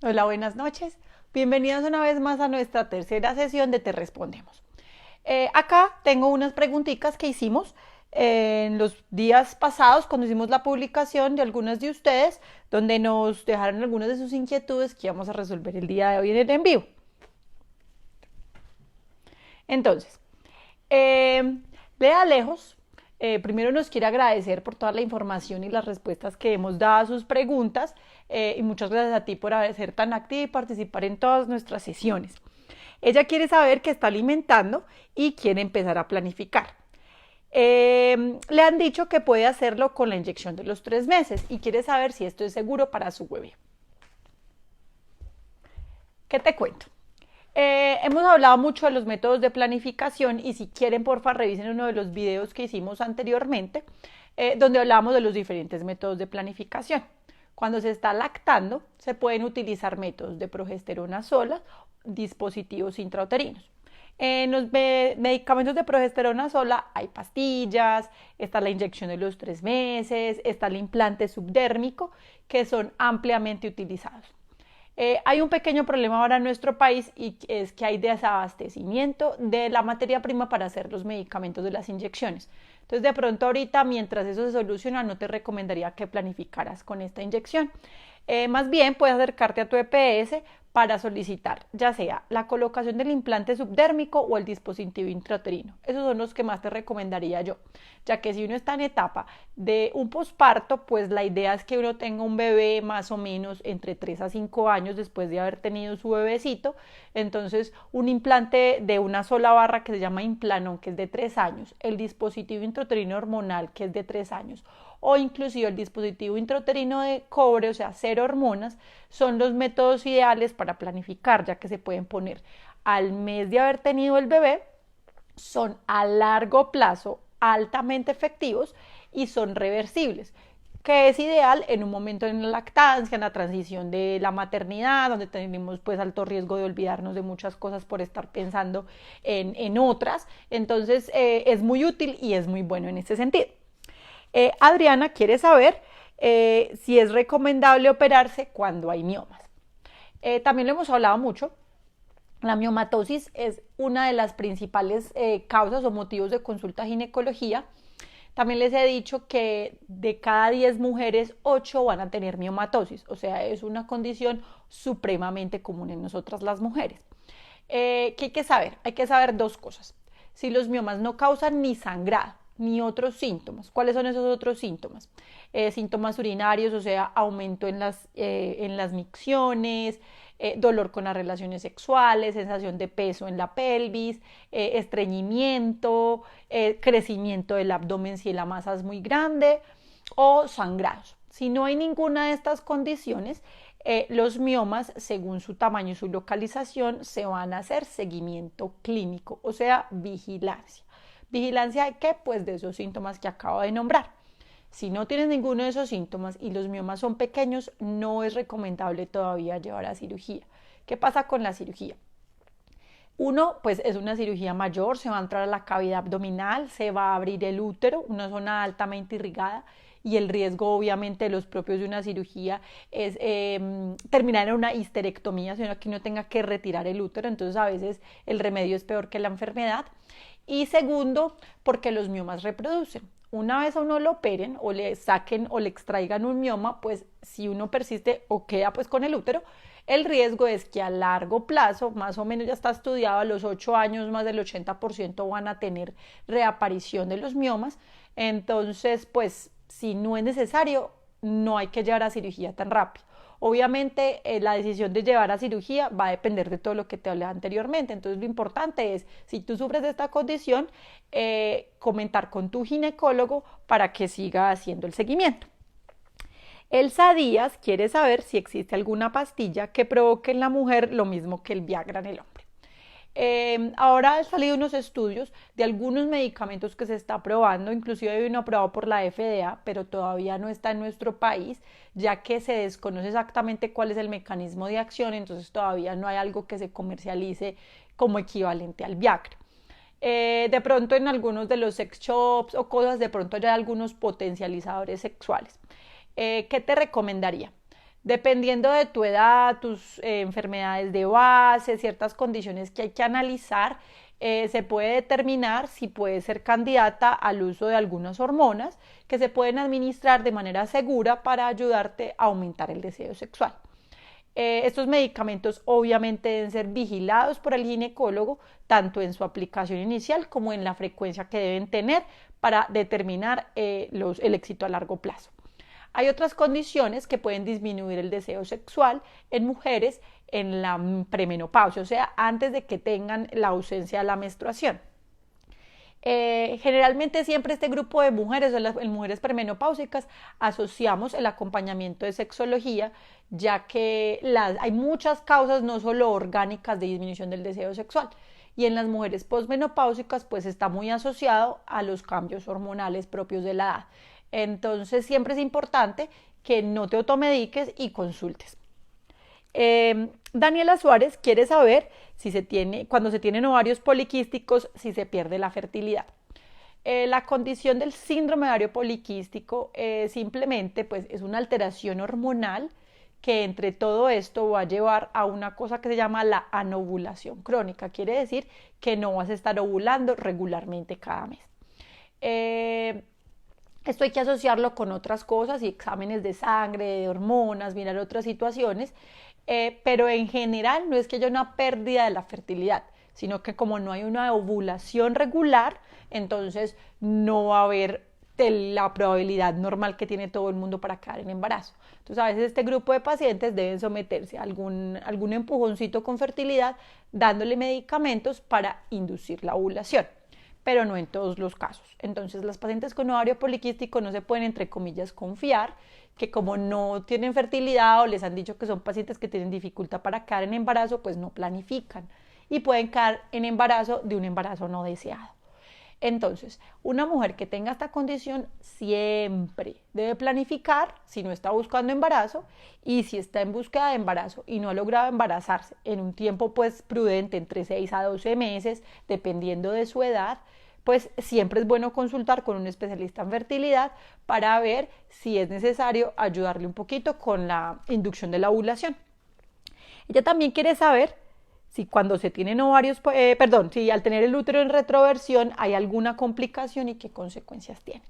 Hola, buenas noches. Bienvenidos una vez más a nuestra tercera sesión de Te Respondemos. Acá tengo unas preguntitas que hicimos en los días pasados cuando hicimos la publicación de algunas de ustedes, donde nos dejaron algunas de sus inquietudes que vamos a resolver el día de hoy en el en vivo. Entonces, eh, Lea Lejos, primero nos quiere agradecer por toda la información y las respuestas que hemos dado a sus preguntas y muchas gracias a ti por ser tan activa y participar en todas nuestras sesiones. Ella quiere saber qué está alimentando y quiere empezar a planificar. Le han dicho que puede hacerlo con la inyección de los 3 meses y quiere saber si esto es seguro para su bebé. ¿Qué te cuento? Hemos hablado mucho de los métodos de planificación y si quieren, porfa, revisen uno de los videos que hicimos anteriormente, donde hablamos de los diferentes métodos de planificación. Cuando se está lactando, se pueden utilizar métodos de progesterona sola, dispositivos intrauterinos. En los medicamentos de progesterona sola hay pastillas, está la inyección de los 3 meses, está el implante subdérmico, que son ampliamente utilizados. Hay un pequeño problema ahora en nuestro país y es que hay desabastecimiento de la materia prima para hacer los medicamentos de las inyecciones. Entonces, de pronto ahorita, mientras eso se soluciona, no te recomendaría que planificaras con esta inyección. Más bien, puedes acercarte a tu EPS para solicitar ya sea la colocación del implante subdérmico o el dispositivo intrauterino. Esos son los que más te recomendaría yo, ya que si uno está en etapa de un posparto, pues la idea es que uno tenga un bebé más o menos entre 3 a 5 años después de haber tenido su bebecito. Entonces, un implante de una sola barra que se llama Implanon, que es de 3 años, el dispositivo intrauterino hormonal, que es de 3 años, o inclusive el dispositivo intrauterino de cobre, o sea, cero hormonas, son los métodos ideales para planificar, ya que se pueden poner al mes de haber tenido el bebé, son a largo plazo altamente efectivos y son reversibles, que es ideal en un momento en la lactancia, en la transición de la maternidad, donde tenemos pues alto riesgo de olvidarnos de muchas cosas por estar pensando en otras. Entonces es muy útil y es muy bueno en ese sentido. Adriana quiere saber si es recomendable operarse cuando hay miomas. También lo hemos hablado mucho. La miomatosis es una de las principales causas o motivos de consulta a ginecología. También les he dicho que de cada 10 mujeres, 8 van a tener miomatosis, o sea, es una condición supremamente común en nosotras las mujeres. ¿Qué hay que saber? Hay que saber dos cosas. Si los miomas no causan ni sangrado, ni otros síntomas. ¿Cuáles son esos otros síntomas? Síntomas urinarios, o sea, aumento en las micciones, dolor con las relaciones sexuales, sensación de peso en la pelvis, estreñimiento, crecimiento del abdomen si la masa es muy grande o sangrados. Si no hay ninguna de estas condiciones, los miomas, según su tamaño y su localización, se van a hacer seguimiento clínico, o sea, vigilancia. ¿Vigilancia de qué? Pues de esos síntomas que acabo de nombrar. Si no tienes ninguno de esos síntomas y los miomas son pequeños, no es recomendable todavía llevar a cirugía. ¿Qué pasa con la cirugía? Uno, pues es una cirugía mayor, se va a entrar a la cavidad abdominal, se va a abrir el útero, una zona altamente irrigada, y el riesgo obviamente de los propios de una cirugía es terminar en una histerectomía, sino que uno tenga que retirar el útero, entonces a veces el remedio es peor que la enfermedad. Y segundo, porque los miomas reproducen. Una vez a uno lo operen o le saquen o le extraigan un mioma, pues si uno persiste o queda pues con el útero, el riesgo es que a largo plazo, más o menos ya está estudiado, a los 8 años más del 80% van a tener reaparición de los miomas. Entonces, pues si no es necesario, no hay que llevar a cirugía tan rápido. Obviamente la decisión de llevar a cirugía va a depender de todo lo que te hablé anteriormente. Entonces lo importante es, si tú sufres de esta condición, comentar con tu ginecólogo para que siga haciendo el seguimiento. Elsa Díaz quiere saber si existe alguna pastilla que provoque en la mujer lo mismo que el Viagra en el hombre. Ahora han salido unos estudios de algunos medicamentos que se está probando, inclusive hay uno aprobado por la FDA, pero todavía no está en nuestro país, ya que se desconoce exactamente cuál es el mecanismo de acción, entonces todavía no hay algo que se comercialice como equivalente al Viagra. De pronto en algunos de los sex shops o cosas, de pronto hay algunos potencializadores sexuales. ¿Qué te recomendaría? Dependiendo de tu edad, tus enfermedades de base, ciertas condiciones que hay que analizar, se puede determinar si puedes ser candidata al uso de algunas hormonas que se pueden administrar de manera segura para ayudarte a aumentar el deseo sexual. Estos medicamentos obviamente deben ser vigilados por el ginecólogo, tanto en su aplicación inicial como en la frecuencia que deben tener para determinar el éxito a largo plazo. Hay otras condiciones que pueden disminuir el deseo sexual en mujeres en la premenopausia, o sea, antes de que tengan la ausencia de la menstruación. Generalmente siempre este grupo de mujeres o las mujeres premenopáusicas asociamos el acompañamiento de sexología, ya que hay muchas causas no solo orgánicas de disminución del deseo sexual, y en las mujeres posmenopáusicas pues está muy asociado a los cambios hormonales propios de la edad. Entonces siempre es importante que no te automediques y consultes. Daniela Suárez quiere saber si cuando se tienen ovarios poliquísticos, si se pierde la fertilidad. La condición del síndrome de ovario poliquístico simplemente pues, es una alteración hormonal que entre todo esto va a llevar a una cosa que se llama la anovulación crónica. Quiere decir que no vas a estar ovulando regularmente cada mes. Esto hay que asociarlo con otras cosas y exámenes de sangre, de hormonas, mirar otras situaciones, pero en general no es que haya una pérdida de la fertilidad, sino que como no hay una ovulación regular, entonces no va a haber la probabilidad normal que tiene todo el mundo para quedar en embarazo. Entonces a veces este grupo de pacientes deben someterse a algún empujoncito con fertilidad, dándole medicamentos para inducir la ovulación, pero no en todos los casos. Entonces las pacientes con ovario poliquístico no se pueden, entre comillas, confiar que como no tienen fertilidad o les han dicho que son pacientes que tienen dificultad para quedar en embarazo, pues no planifican y pueden quedar en embarazo de un embarazo no deseado. Entonces, una mujer que tenga esta condición siempre debe planificar si no está buscando embarazo, y si está en búsqueda de embarazo y no ha logrado embarazarse en un tiempo pues prudente, entre 6 a 12 meses, dependiendo de su edad, pues siempre es bueno consultar con un especialista en fertilidad para ver si es necesario ayudarle un poquito con la inducción de la ovulación. Ella también quiere saber si cuando se tienen ovarios, si al tener el útero en retroversión hay alguna complicación y qué consecuencias tiene.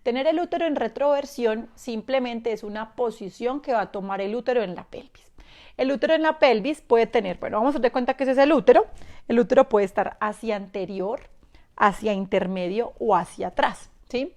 Tener el útero en retroversión simplemente es una posición que va a tomar el útero en la pelvis. El útero en la pelvis puede tener, vamos a dar cuenta que ese es el útero. El útero puede estar hacia anterior, hacia intermedio o hacia atrás, ¿sí?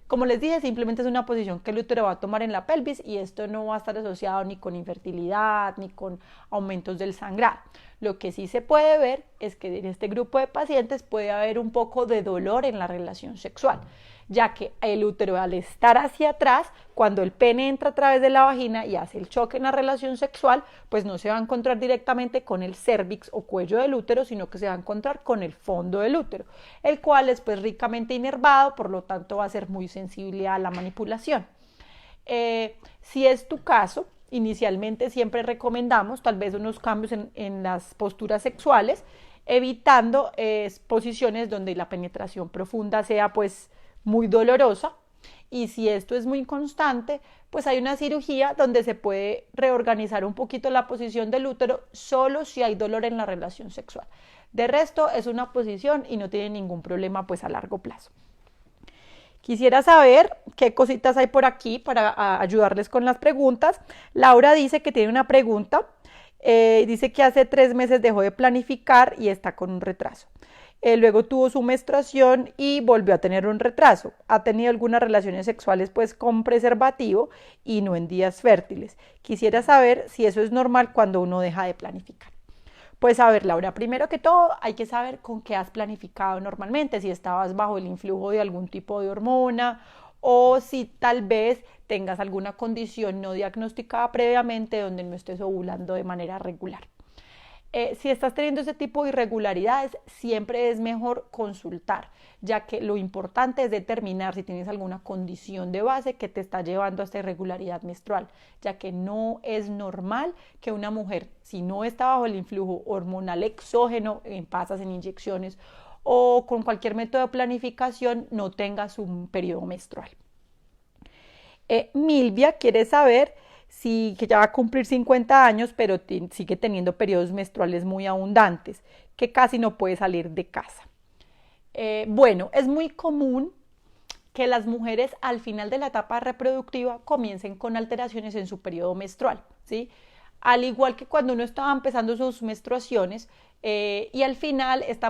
Como les dije, simplemente es una posición que el útero va a tomar en la pelvis y esto no va a estar asociado ni con infertilidad ni con aumentos del sangrado. Lo que sí se puede ver es que en este grupo de pacientes puede haber un poco de dolor en la relación sexual, ya que el útero, al estar hacia atrás, cuando el pene entra a través de la vagina y hace el choque en la relación sexual, pues no se va a encontrar directamente con el cérvix o cuello del útero, sino que se va a encontrar con el fondo del útero, el cual es pues ricamente inervado, por lo tanto va a ser muy sensible a la manipulación. Si es tu caso, inicialmente siempre recomendamos tal vez unos cambios en las posturas sexuales, evitando posiciones donde la penetración profunda sea pues muy dolorosa, y si esto es muy constante, pues hay una cirugía donde se puede reorganizar un poquito la posición del útero solo si hay dolor en la relación sexual. De resto es una posición y no tiene ningún problema pues a largo plazo. Quisiera saber qué cositas hay por aquí para ayudarles con las preguntas. Laura dice que tiene una pregunta. Dice que hace 3 meses dejó de planificar y está con un retraso. Luego tuvo su menstruación y volvió a tener un retraso. Ha tenido algunas relaciones sexuales pues con preservativo y no en días fértiles. Quisiera saber si eso es normal cuando uno deja de planificar. Pues a ver, Laura, primero que todo hay que saber con qué has planificado normalmente, si estabas bajo el influjo de algún tipo de hormona o si tal vez tengas alguna condición no diagnosticada previamente donde no estés ovulando de manera regular. Si estás teniendo ese tipo de irregularidades, siempre es mejor consultar, ya que lo importante es determinar si tienes alguna condición de base que te está llevando a esta irregularidad menstrual, ya que no es normal que una mujer, si no está bajo el influjo hormonal exógeno, en pasas, en inyecciones o con cualquier método de planificación, no tenga su periodo menstrual. Milvia quiere saber sí, que ya va a cumplir 50 años, pero sigue teniendo periodos menstruales muy abundantes, que casi no puede salir de casa. Bueno, es muy común que las mujeres al final de la etapa reproductiva comiencen con alteraciones en su periodo menstrual, ¿sí? Al igual que cuando uno estaba empezando sus menstruaciones, y al final está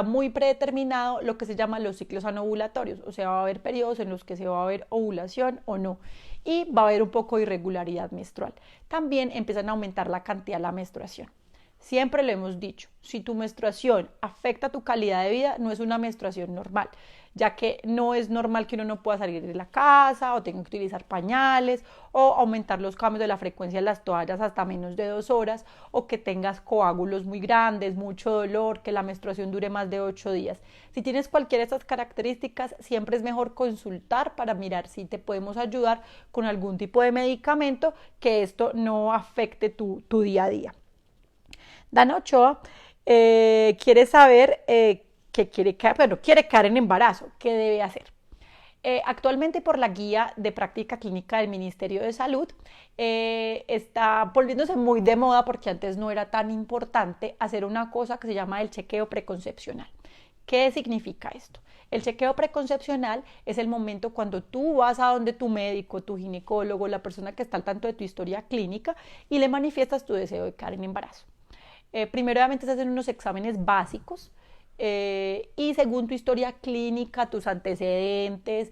muy predeterminado lo que se llama los ciclos anovulatorios, o sea, va a haber periodos en los que se va a haber ovulación o no, y va a haber un poco de irregularidad menstrual. También empiezan a aumentar la cantidad de la menstruación. Siempre lo hemos dicho, si tu menstruación afecta tu calidad de vida, no es una menstruación normal, ya que no es normal que uno no pueda salir de la casa o tenga que utilizar pañales o aumentar los cambios de la frecuencia de las toallas hasta menos de 2 horas o que tengas coágulos muy grandes, mucho dolor, que la menstruación dure más de 8 días. Si tienes cualquiera de estas características, siempre es mejor consultar para mirar si te podemos ayudar con algún tipo de medicamento que esto no afecte tu día a día. Dana Ochoa quiere saber que quiere quedar en embarazo. ¿Qué debe hacer? Actualmente por la guía de práctica clínica del Ministerio de Salud está volviéndose muy de moda porque antes no era tan importante hacer una cosa que se llama el chequeo preconcepcional. ¿Qué significa esto? El chequeo preconcepcional es el momento cuando tú vas a donde tu médico, tu ginecólogo, la persona que está al tanto de tu historia clínica y le manifiestas tu deseo de quedar en embarazo. Primeramente se hacen unos exámenes básicos y según tu historia clínica, tus antecedentes,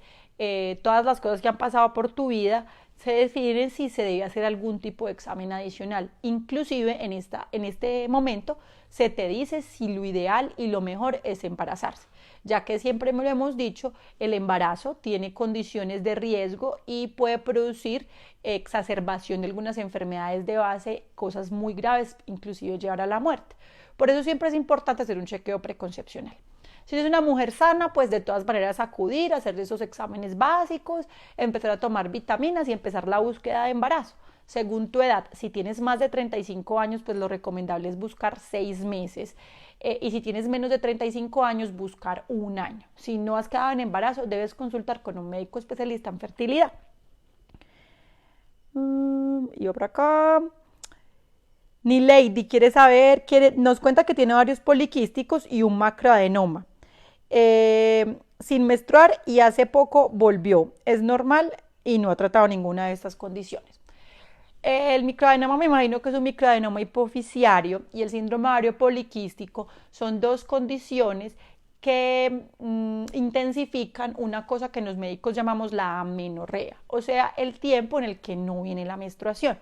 todas las cosas que han pasado por tu vida, se definen si se debe hacer algún tipo de examen adicional. Inclusive en este momento se te dice si lo ideal y lo mejor es embarazarse, ya que siempre me lo hemos dicho, el embarazo tiene condiciones de riesgo y puede producir exacerbación de algunas enfermedades de base, cosas muy graves, inclusive llevar a la muerte. Por eso siempre es importante hacer un chequeo preconcepcional. Si eres una mujer sana, pues de todas maneras acudir, hacer esos exámenes básicos, empezar a tomar vitaminas y empezar la búsqueda de embarazo. Según tu edad, si tienes más de 35 años, pues lo recomendable es buscar 6 meses. Y si tienes menos de 35 años, buscar 1 año. Si no has quedado en embarazo, debes consultar con un médico especialista en fertilidad. Y por acá. Nilady quiere saber, nos cuenta que tiene varios poliquísticos y un macroadenoma. Sin menstruar y hace poco volvió. Es normal y no ha tratado ninguna de estas condiciones. El microadenoma me imagino que es un microadenoma hipofisiario y el síndrome ovario poliquístico son dos condiciones que intensifican una cosa que los médicos llamamos la amenorrea, o sea, el tiempo en el que no viene la menstruación.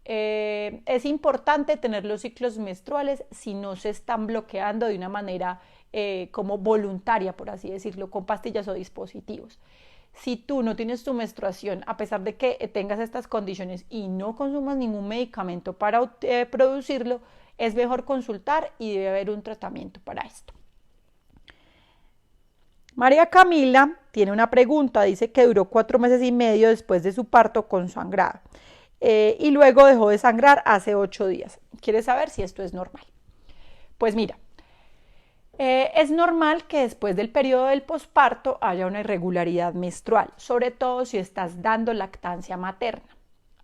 Es importante tener los ciclos menstruales si no se están bloqueando de una manera como voluntaria, por así decirlo, con pastillas o dispositivos. Si tú no tienes tu menstruación, a pesar de que tengas estas condiciones y no consumas ningún medicamento para producirlo, es mejor consultar y debe haber un tratamiento para esto. María Camila tiene una pregunta, dice que duró 4 meses y medio después de su parto con sangrado. Y luego dejó de sangrar hace 8 días. ¿Quiere saber si esto es normal? Pues mira, es normal que después del periodo del posparto haya una irregularidad menstrual, sobre todo si estás dando lactancia materna.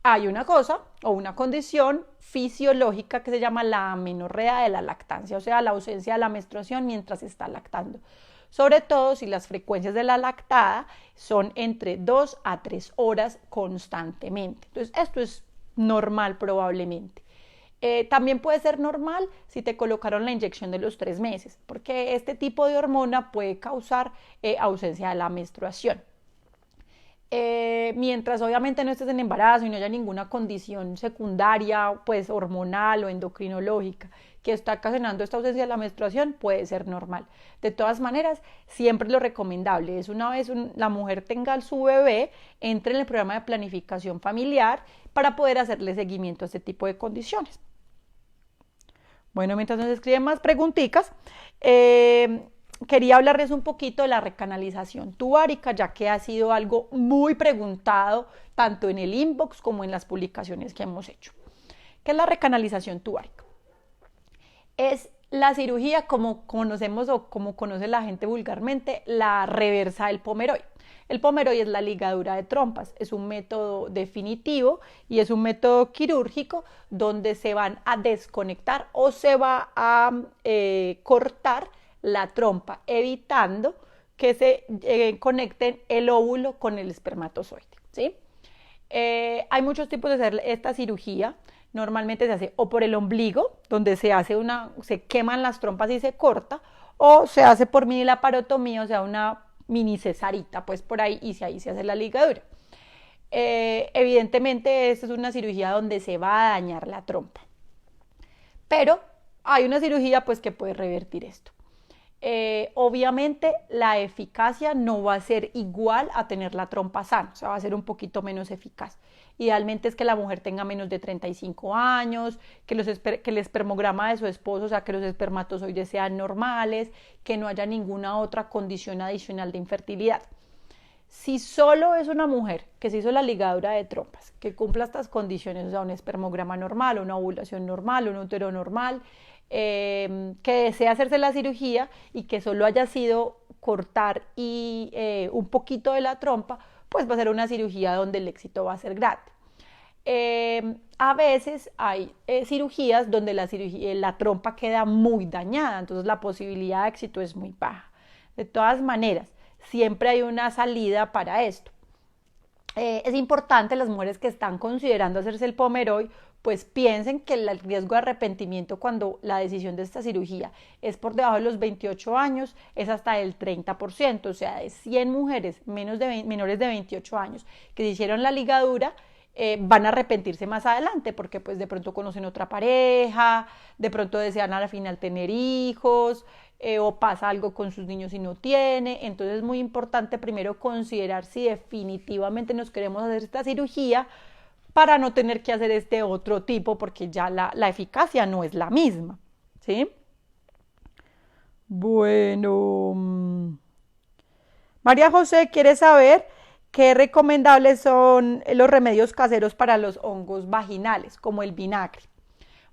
Hay una cosa o una condición fisiológica que se llama la amenorrea de la lactancia, o sea, la ausencia de la menstruación mientras está lactando. Sobre todo si las frecuencias de la lactada son entre 2 a 3 horas constantemente. Entonces, esto es normal probablemente. También puede ser normal si te colocaron la inyección de los 3 meses, porque este tipo de hormona puede causar ausencia de la menstruación. Mientras obviamente no estés en embarazo y no haya ninguna condición secundaria, pues hormonal o endocrinológica que está ocasionando esta ausencia de la menstruación, puede ser normal. De todas maneras, siempre lo recomendable es una vez la mujer tenga su bebé, entre en el programa de planificación familiar para poder hacerle seguimiento a este tipo de condiciones. Bueno, mientras nos escriben más preguntitas, quería hablarles un poquito de la recanalización tubárica, ya que ha sido algo muy preguntado tanto en el inbox como en las publicaciones que hemos hecho. ¿Qué es la recanalización tubárica? Es La cirugía, como conocemos o como conoce la gente vulgarmente, la reversa del pomeroy. El pomeroy es la ligadura de trompas, es un método definitivo y es un método quirúrgico donde se van a desconectar o se va a cortar la trompa, evitando que se conecten el óvulo con el espermatozoide, ¿sí? Hay muchos tipos de hacer esta cirugía. Normalmente se hace o por el ombligo, donde se queman las trompas y se corta, o se hace por mini laparotomía, o sea, una mini cesarita, pues por ahí, y ahí se hace la ligadura. Evidentemente, esta es una cirugía donde se va a dañar la trompa, pero hay una cirugía pues que puede revertir esto. Obviamente la eficacia no va a ser igual a tener la trompa sana, o sea, va a ser un poquito menos eficaz. Idealmente es que la mujer tenga menos de 35 años, que el espermograma de su esposo, o sea, que los espermatozoides sean normales, que no haya ninguna otra condición adicional de infertilidad. Si solo es una mujer que se hizo la ligadura de trompas, que cumpla estas condiciones, o sea, un espermograma normal, una ovulación normal, un útero normal, que desea hacerse la cirugía y que solo haya sido cortar un poquito de la trompa, pues va a ser una cirugía donde el éxito va a ser grande. A veces hay cirugías donde la trompa queda muy dañada, entonces la posibilidad de éxito es muy baja. De todas maneras, siempre hay una salida para esto. Es importante las mujeres que están considerando hacerse el pomeroy, pues piensen que el riesgo de arrepentimiento cuando la decisión de esta cirugía es por debajo de los 28 años es hasta el 30%, o sea, de 100 mujeres menores de 28 años que se hicieron la ligadura, van a arrepentirse más adelante porque pues de pronto conocen otra pareja, de pronto desean al final tener hijos, o pasa algo con sus niños y no tiene. Entonces es muy importante primero considerar si definitivamente nos queremos hacer esta cirugía para no tener que hacer este otro tipo porque ya la eficacia no es la misma, ¿sí? Bueno, María José quiere saber qué recomendables son los remedios caseros para los hongos vaginales, como el vinagre.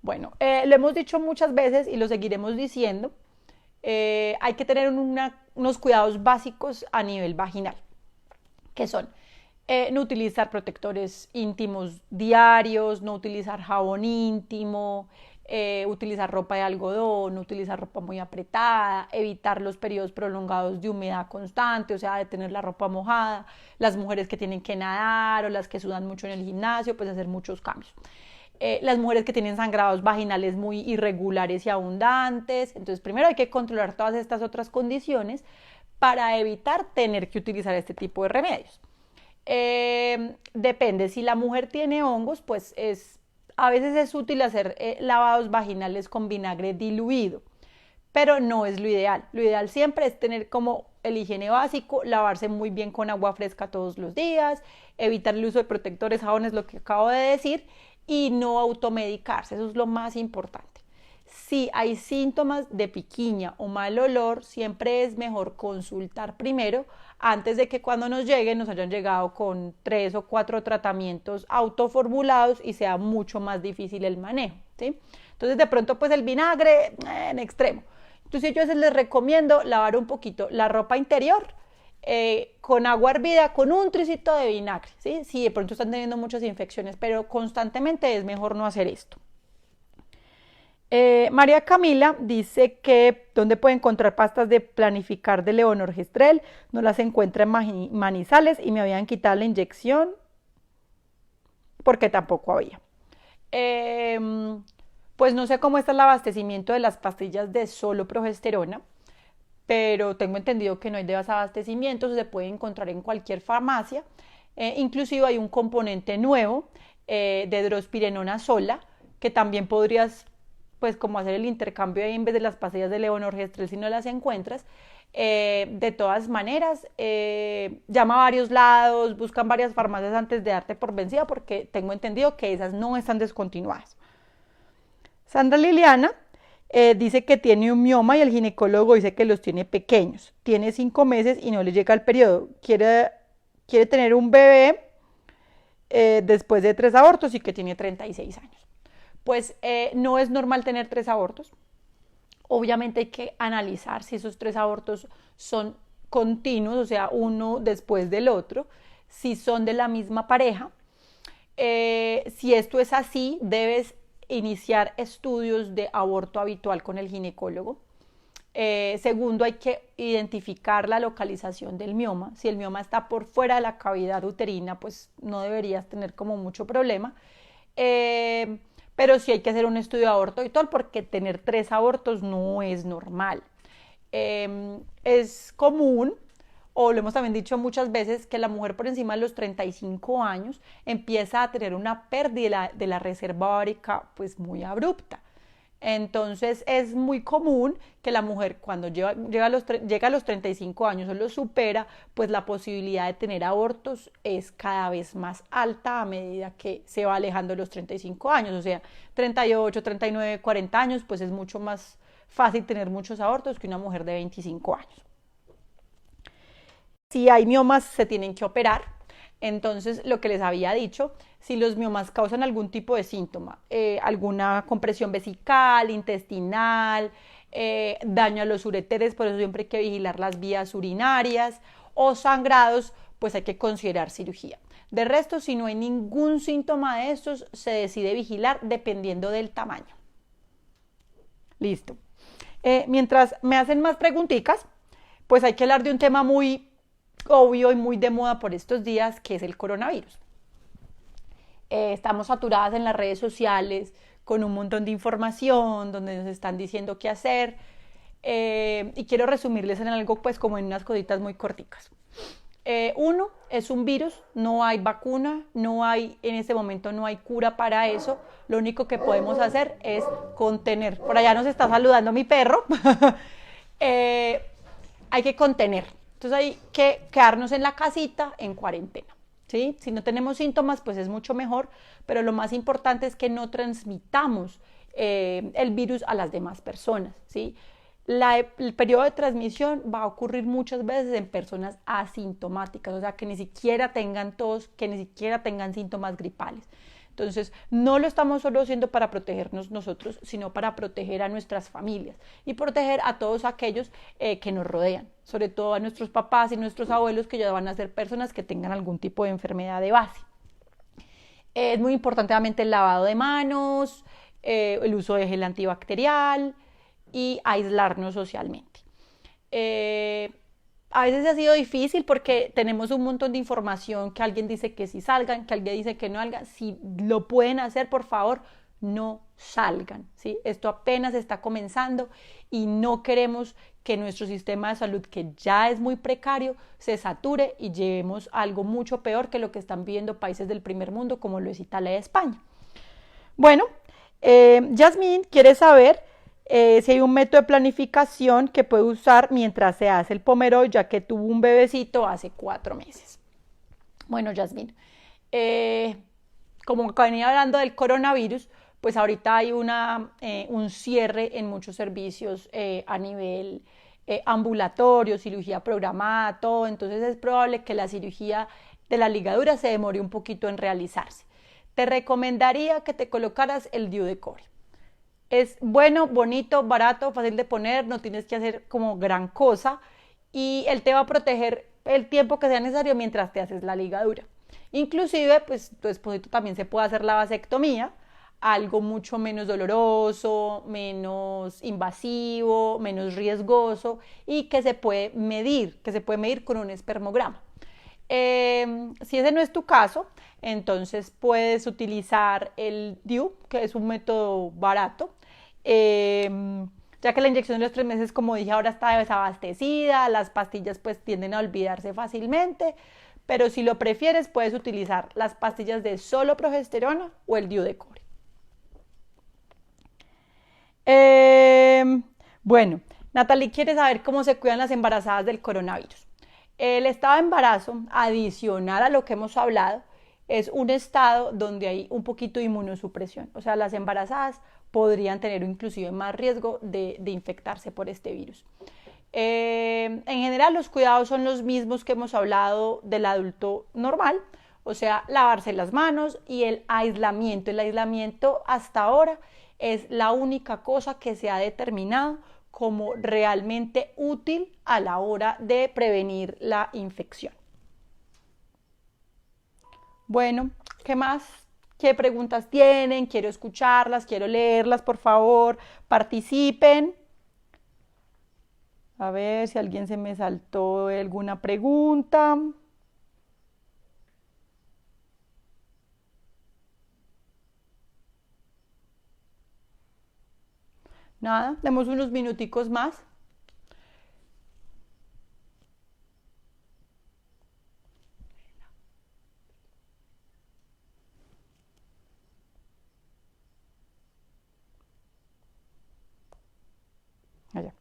Bueno, lo hemos dicho muchas veces y lo seguiremos diciendo. Hay que tener unos cuidados básicos a nivel vaginal, que son no utilizar protectores íntimos diarios, no utilizar jabón íntimo, utilizar ropa de algodón, utilizar ropa muy apretada, evitar los periodos prolongados de humedad constante, o sea, de tener la ropa mojada, las mujeres que tienen que nadar o las que sudan mucho en el gimnasio, pues hacer muchos cambios. Las mujeres que tienen sangrados vaginales muy irregulares y abundantes. Entonces, primero hay que controlar todas estas otras condiciones para evitar tener que utilizar este tipo de remedios. Depende, si la mujer tiene hongos, pues a veces es útil hacer lavados vaginales con vinagre diluido, pero no es lo ideal. Lo ideal siempre es tener como el higiene básico, lavarse muy bien con agua fresca todos los días, evitar el uso de protectores, jabones, lo que acabo de decir, y no automedicarse, eso es lo más importante. Si hay síntomas de piquiña o mal olor, siempre es mejor consultar primero antes de que cuando nos lleguen nos hayan llegado con 3 o 4 tratamientos autoformulados y sea mucho más difícil el manejo, ¿sí? Entonces de pronto pues el vinagre en extremo. Entonces yo a veces les recomiendo lavar un poquito la ropa interior con agua hervida, con un tricito de vinagre, ¿sí? Si de pronto están teniendo muchas infecciones, pero constantemente es mejor no hacer esto. María Camila dice que ¿dónde puede encontrar pastas de planificar de levonorgestrel? No las encuentra en Manizales y me habían quitado la inyección porque tampoco había. Pues no sé cómo está el abastecimiento de las pastillas de solo progesterona, pero tengo entendido que no hay desabastecimiento, se puede encontrar en cualquier farmacia. Inclusive hay un componente nuevo de drospirenona sola, que también podrías pues como hacer el intercambio ahí en vez de las pastillas de levonorgestrel si no las encuentras. De todas maneras, llama a varios lados, buscan varias farmacias antes de darte por vencida porque tengo entendido que esas no están descontinuadas. Sandra Liliana dice que tiene un mioma y el ginecólogo dice que los tiene pequeños. Tiene 5 meses y no le llega el periodo. Quiere tener un bebé después de 3 abortos y que tiene 36 años. Pues no es normal tener 3 abortos. Obviamente hay que analizar si esos 3 abortos son continuos, o sea, uno después del otro, si son de la misma pareja. Si esto es así, debes iniciar estudios de aborto habitual con el ginecólogo. Segundo, hay que identificar la localización del mioma. Si el mioma está por fuera de la cavidad uterina, pues no deberías tener como mucho problema. Pero sí hay que hacer un estudio de aborto habitual porque tener 3 abortos no es normal. Es común, o lo hemos también dicho muchas veces, que la mujer por encima de los 35 años empieza a tener una pérdida de la reserva ovárica pues muy abrupta. Entonces es muy común que la mujer cuando llega a los 35 años o los supera, pues la posibilidad de tener abortos es cada vez más alta a medida que se va alejando de los 35 años. O sea, 38, 39, 40 años, pues es mucho más fácil tener muchos abortos que una mujer de 25 años. Si hay miomas, se tienen que operar. Entonces, lo que les había dicho, si los miomas causan algún tipo de síntoma, alguna compresión vesical, intestinal, daño a los ureteres, por eso siempre hay que vigilar las vías urinarias, o sangrados, pues hay que considerar cirugía. De resto, si no hay ningún síntoma de estos, se decide vigilar dependiendo del tamaño. Listo. Mientras me hacen más preguntitas, pues hay que hablar de un tema muy obvio y muy de moda por estos días, que es el coronavirus. Estamos saturadas en las redes sociales con un montón de información donde nos están diciendo qué hacer, y quiero resumirles en algo, pues como en unas cositas muy corticas. Uno, es un virus, no hay vacuna, en este momento no hay cura para eso. Lo único que podemos hacer es contener. Por allá nos está saludando mi perro. Hay que contener. Entonces hay que quedarnos en la casita en cuarentena. ¿Sí? Si no tenemos síntomas, pues es mucho mejor, pero lo más importante es que no transmitamos el virus a las demás personas. ¿Sí? El periodo de transmisión va a ocurrir muchas veces en personas asintomáticas, o sea, que ni siquiera tengan tos, que ni siquiera tengan síntomas gripales. Entonces, no lo estamos solo haciendo para protegernos nosotros, sino para proteger a nuestras familias y proteger a todos aquellos que nos rodean, sobre todo a nuestros papás y nuestros abuelos, que ya van a ser personas que tengan algún tipo de enfermedad de base. Es muy importante obviamente el lavado de manos, el uso de gel antibacterial y aislarnos socialmente. A veces ha sido difícil porque tenemos un montón de información, que alguien dice que sí salgan, que alguien dice que no salgan. Si lo pueden hacer, por favor, no salgan, ¿sí? Esto apenas está comenzando y no queremos que nuestro sistema de salud, que ya es muy precario, se sature y llevemos algo mucho peor que lo que están viviendo países del primer mundo, como lo es Italia y España. Bueno, Yasmín quiere saber si hay un método de planificación que puede usar mientras se hace el Pomeroy, ya que tuvo un bebecito hace 4 meses. Bueno, Yasmín, como venía hablando del coronavirus, pues ahorita hay un cierre en muchos servicios a nivel ambulatorio, cirugía programada, todo. Entonces es probable que la cirugía de la ligadura se demore un poquito en realizarse. Te recomendaría que te colocaras el DIU de cobre. Es bueno, bonito, barato, fácil de poner, no tienes que hacer como gran cosa y él te va a proteger el tiempo que sea necesario mientras te haces la ligadura. Inclusive, pues tu esposito también se puede hacer la vasectomía, algo mucho menos doloroso, menos invasivo, menos riesgoso y que se puede medir con un espermograma. Si ese no es tu caso, entonces puedes utilizar el DIU, que es un método barato, ya que la inyección de los 3 meses, como dije, ahora está desabastecida, las pastillas pues tienden a olvidarse fácilmente, pero si lo prefieres puedes utilizar las pastillas de solo progesterona o el DIU de cobre. Bueno, Natalie quiere saber cómo se cuidan las embarazadas del coronavirus. El estado de embarazo, adicional a lo que hemos hablado, es un estado donde hay un poquito de inmunosupresión. O sea, las embarazadas podrían tener inclusive más riesgo de infectarse por este virus. En general, los cuidados son los mismos que hemos hablado del adulto normal, o sea, lavarse las manos y el aislamiento. El aislamiento hasta ahora es la única cosa que se ha determinado como realmente útil a la hora de prevenir la infección. Bueno, ¿qué más? ¿Qué preguntas tienen? Quiero escucharlas, quiero leerlas, por favor, participen. A ver si alguien se me saltó alguna pregunta. Nada, demos unos minuticos más. Allá.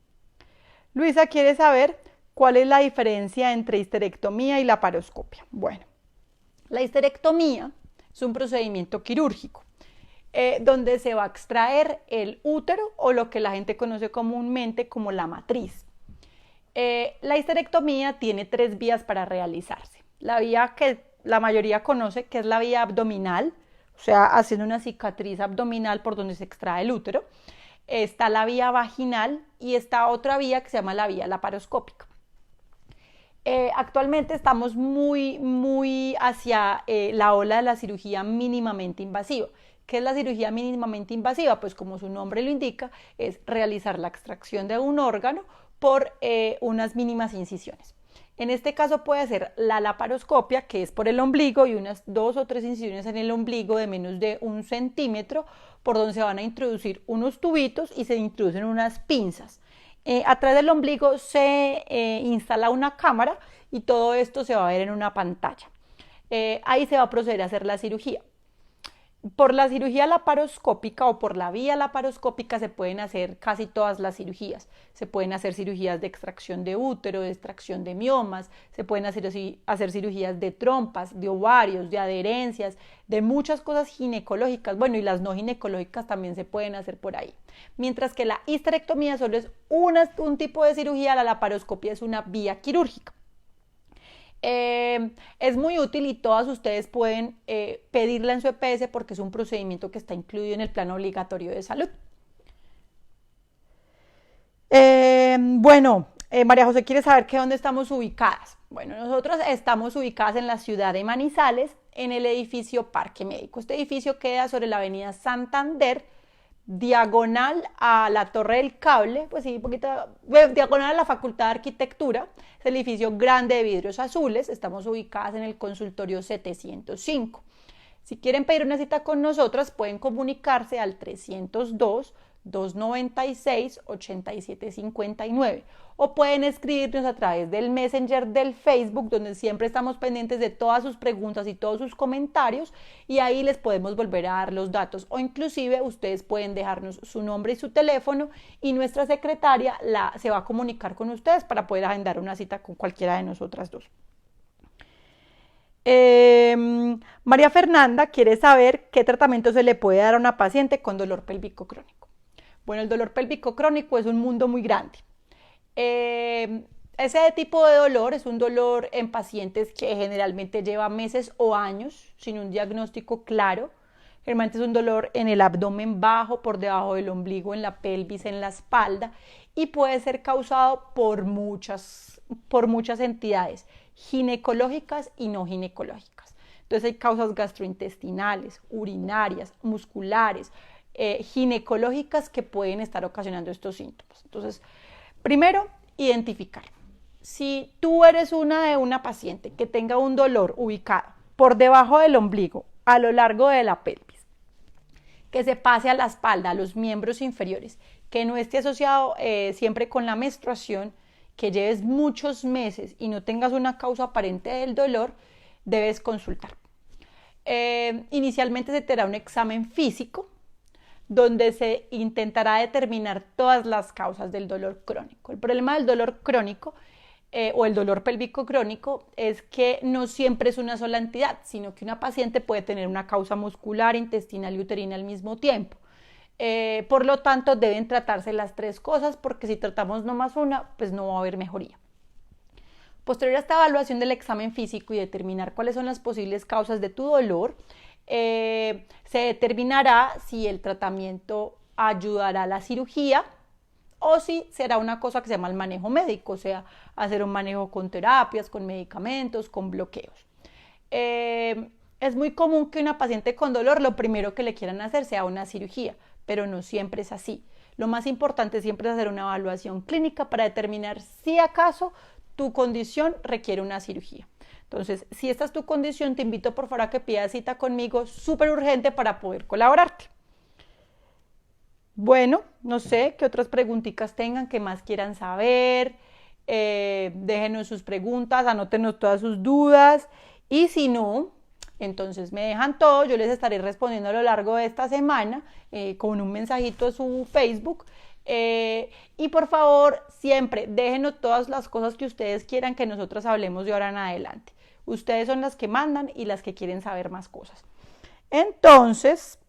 Luisa quiere saber cuál es la diferencia entre histerectomía y laparoscopia. Bueno, la histerectomía es un procedimiento quirúrgico donde se va a extraer el útero o lo que la gente conoce comúnmente como la matriz. La histerectomía tiene 3 vías para realizarse. La vía que la mayoría conoce, que es la vía abdominal, o sea, haciendo una cicatriz abdominal por donde se extrae el útero. Está la vía vaginal y está otra vía que se llama la vía laparoscópica. Actualmente estamos muy hacia la ola de la cirugía mínimamente invasiva. ¿Qué es la cirugía mínimamente invasiva? Pues como su nombre lo indica, es realizar la extracción de un órgano por unas mínimas incisiones. En este caso puede ser la laparoscopia, que es por el ombligo, y unas 2 o 3 incisiones en el ombligo de menos de 1 centímetro, por donde se van a introducir unos tubitos y se introducen unas pinzas. Atrás del ombligo se instala una cámara y todo esto se va a ver en una pantalla. Ahí se va a proceder a hacer la cirugía. Por la cirugía laparoscópica o por la vía laparoscópica se pueden hacer casi todas las cirugías. Se pueden hacer cirugías de extracción de útero, de extracción de miomas, se pueden hacer cirugías de trompas, de ovarios, de adherencias, de muchas cosas ginecológicas. Bueno, y las no ginecológicas también se pueden hacer por ahí. Mientras que la histerectomía solo es un tipo de cirugía, la laparoscopia es una vía quirúrgica. Es muy útil y todas ustedes pueden pedirla en su EPS porque es un procedimiento que está incluido en el plan obligatorio de salud. Bueno, María José quiere saber que dónde estamos ubicadas. Bueno, nosotros estamos ubicadas en la ciudad de Manizales, en el edificio Parque Médico. Este edificio queda sobre la avenida Santander, diagonal a la Torre del Cable, pues sí, un poquito, diagonal a la Facultad de Arquitectura. Es el edificio grande de vidrios azules. Estamos ubicadas en el consultorio 705. Si quieren pedir una cita con nosotras, pueden comunicarse al 302-296-8759 o pueden escribirnos a través del Messenger del Facebook, donde siempre estamos pendientes de todas sus preguntas y todos sus comentarios, y ahí les podemos volver a dar los datos, o inclusive ustedes pueden dejarnos su nombre y su teléfono y nuestra secretaria se va a comunicar con ustedes para poder agendar una cita con cualquiera de nosotras dos. María Fernanda quiere saber qué tratamiento se le puede dar a una paciente con dolor pélvico crónico. Bueno, el dolor pélvico crónico es un mundo muy grande. Ese tipo de dolor es un dolor en pacientes que generalmente lleva meses o años sin un diagnóstico claro. Generalmente es un dolor en el abdomen bajo, por debajo del ombligo, en la pelvis, en la espalda, y puede ser causado por muchas entidades ginecológicas y no ginecológicas. Entonces hay causas gastrointestinales, urinarias, musculares, ginecológicas que pueden estar ocasionando estos síntomas. Entonces, primero, identificar. Si tú eres una paciente que tenga un dolor ubicado por debajo del ombligo, a lo largo de la pelvis, que se pase a la espalda, a los miembros inferiores, que no esté asociado siempre con la menstruación, que lleves muchos meses y no tengas una causa aparente del dolor, debes consultar. Inicialmente se te hará un examen físico donde se intentará determinar todas las causas del dolor crónico. El problema del dolor crónico o el dolor pélvico crónico es que no siempre es una sola entidad, sino que una paciente puede tener una causa muscular, intestinal y uterina al mismo tiempo. Por lo tanto, deben tratarse las 3 cosas, porque si tratamos nomás una, pues no va a haber mejoría. Posterior a esta evaluación del examen físico y determinar cuáles son las posibles causas de tu dolor, se determinará si el tratamiento ayudará a la cirugía o si será una cosa que se llama el manejo médico, o sea, hacer un manejo con terapias, con medicamentos, con bloqueos. Es muy común que una paciente con dolor lo primero que le quieran hacer sea una cirugía, pero no siempre es así. Lo más importante siempre es hacer una evaluación clínica para determinar si acaso tu condición requiere una cirugía. Entonces, si esta es tu condición, te invito por favor a que pidas cita conmigo súper urgente para poder colaborarte. Bueno, no sé qué otras preguntitas tengan, que más quieran saber. Déjenos sus preguntas, anótenos todas sus dudas. Y si no, entonces me dejan todo. Yo les estaré respondiendo a lo largo de esta semana con un mensajito a su Facebook. Y por favor, siempre déjenos todas las cosas que ustedes quieran que nosotros hablemos de ahora en adelante. Ustedes son las que mandan y las que quieren saber más cosas. Entonces,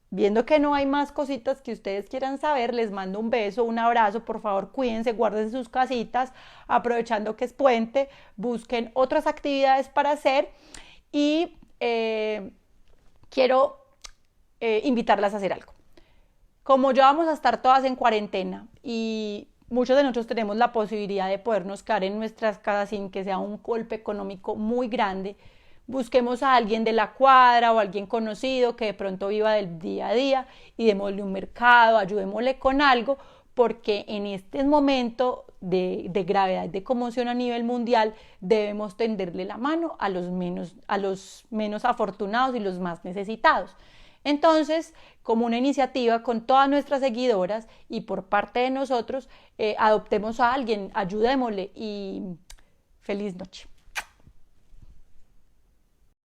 viendo que no hay más cositas que ustedes quieran saber, les mando un beso, un abrazo, por favor cuídense, guarden sus casitas, aprovechando que es puente, busquen otras actividades para hacer y quiero invitarlas a hacer algo. Como ya vamos a estar todas en cuarentena y muchos de nosotros tenemos la posibilidad de podernos quedar en nuestras casas sin que sea un golpe económico muy grande, busquemos a alguien de la cuadra o alguien conocido que de pronto viva del día a día y démosle un mercado, ayudémosle con algo, porque en este momento de gravedad, de conmoción a nivel mundial, debemos tenderle la mano a los menos afortunados y los más necesitados. Entonces, como una iniciativa con todas nuestras seguidoras y por parte de nosotros, adoptemos a alguien, ayudémosle y feliz noche.